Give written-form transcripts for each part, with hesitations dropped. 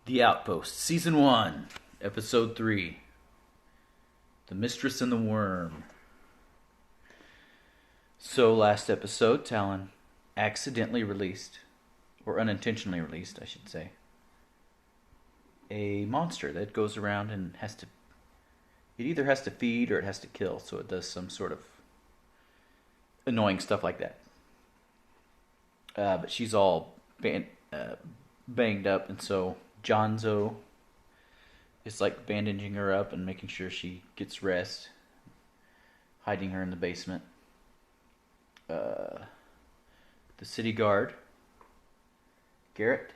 The Outpost, Season 1, Episode 3, The Mistress and the Worm. So, last episode, Talon accidentally released, or unintentionally released, I should say, a monster that goes around and it either has to feed or it has to kill, so it does some sort of annoying stuff like that. But she's all banged up, and so Jonzo is like bandaging her up and making sure she gets rest, hiding her in the basement. The city guard, Garrett,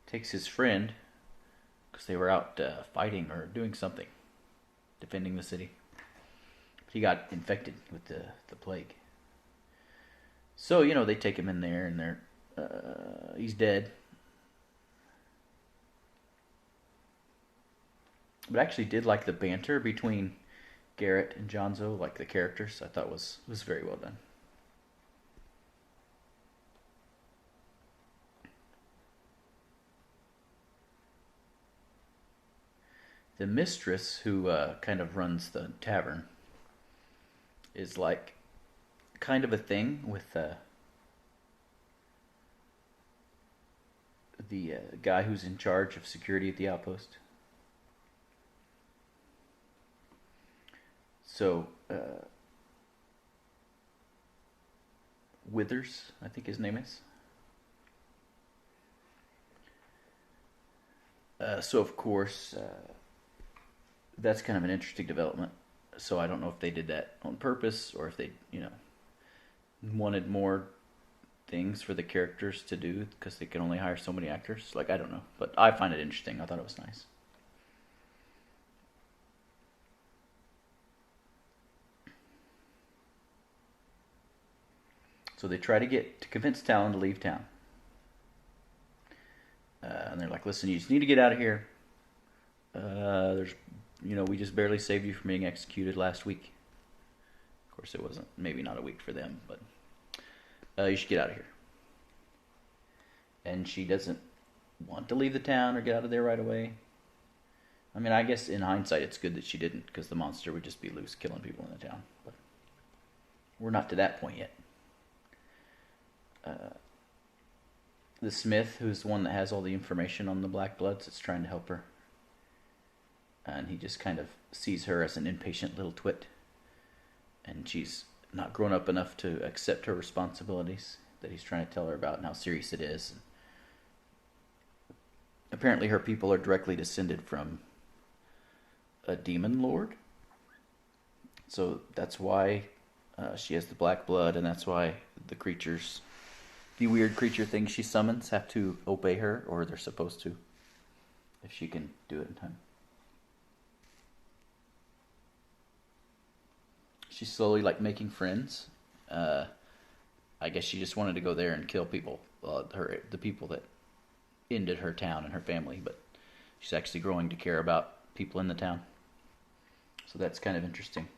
takes his friend because they were out fighting or doing something, defending the city. He got infected with the plague. So, they take him in there and he's dead. But I actually did like the banter between Garrett and Jonzo, like the characters. I thought was very well done. The Mistress, who kind of runs the tavern, is like kind of a thing with the guy who's in charge of security at the outpost. So, Withers, I think his name is. So, of course, that's kind of an interesting development. So I don't know if they did that on purpose or if they, wanted more things for the characters to do because they can only hire so many actors. Like, I don't know. But I find it interesting. I thought it was nice. So they try to convince Talon to leave town. And they're like, listen, you just need to get out of here. We just barely saved you from being executed last week. Of course, it wasn't, maybe not a week for them, but you should get out of here. And she doesn't want to leave the town or get out of there right away. I mean, I guess in hindsight, it's good that she didn't, because the monster would just be loose killing people in the town. But we're not to that point yet. The Smith, who's the one that has all the information on the Black Bloods, is trying to help her. And he just kind of sees her as an impatient little twit. And she's not grown up enough to accept her responsibilities that he's trying to tell her about and how serious it is. And apparently her people are directly descended from a demon lord. So that's why she has the black blood, and that's why the weird creature things she summons have to obey her, or they're supposed to, if she can do it in time. She's slowly making friends. I guess she just wanted to go there and kill people, the people that ended her town and her family, but she's actually growing to care about people in the town. So that's kind of interesting.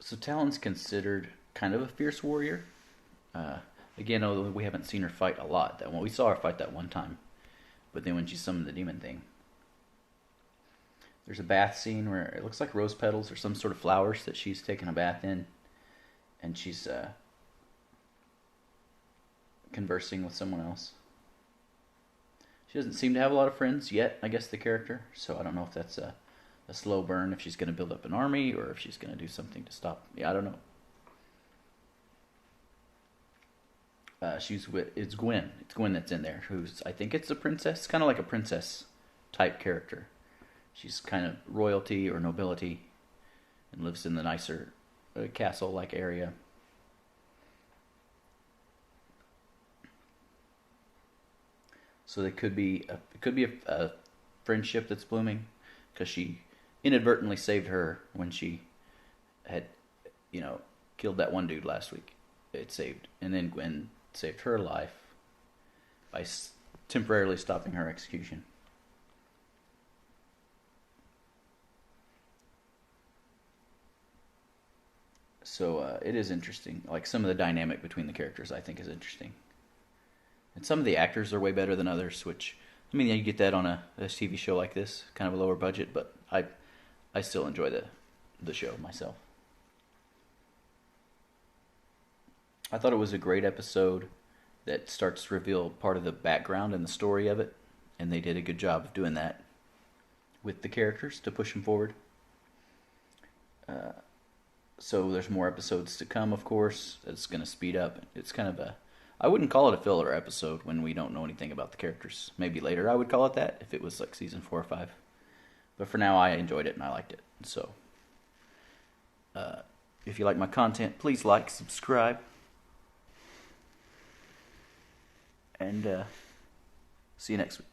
So Talon's considered kind of a fierce warrior. Again, although we haven't seen her fight a lot. We saw her fight that one time, but then when she summoned the demon thing, there's a bath scene where it looks like rose petals or some sort of flowers that she's taken a bath in, and she's conversing with someone else. She doesn't seem to have a lot of friends yet, I guess, the character, so I don't know if that's a slow burn, if she's going to build up an army, or if she's going to do something to stop. Yeah, I don't know. It's Gwen. It's Gwen that's in there, I think it's a princess, kind of like a princess type character. She's kind of royalty or nobility and lives in the nicer castle-like area. So it could be a friendship that's blooming, because she inadvertently saved her when she had, killed that one dude last week. It saved, and then Gwen saved her life by temporarily stopping her execution. So it is interesting. Like some of the dynamic between the characters, I think, is interesting. And some of the actors are way better than others. Which, I mean, you get that on a TV show like this, kind of a lower budget, but I still enjoy the show myself. I thought it was a great episode that starts to reveal part of the background and the story of it, and they did a good job of doing that with the characters to push them forward. So there's more episodes to come, of course. It's going to speed up. It's kind of I wouldn't call it a filler episode when we don't know anything about the characters. Maybe later I would call it that if it was like season 4 or 5. But for now, I enjoyed it and I liked it. So, if you like my content, please like, subscribe, and see you next week.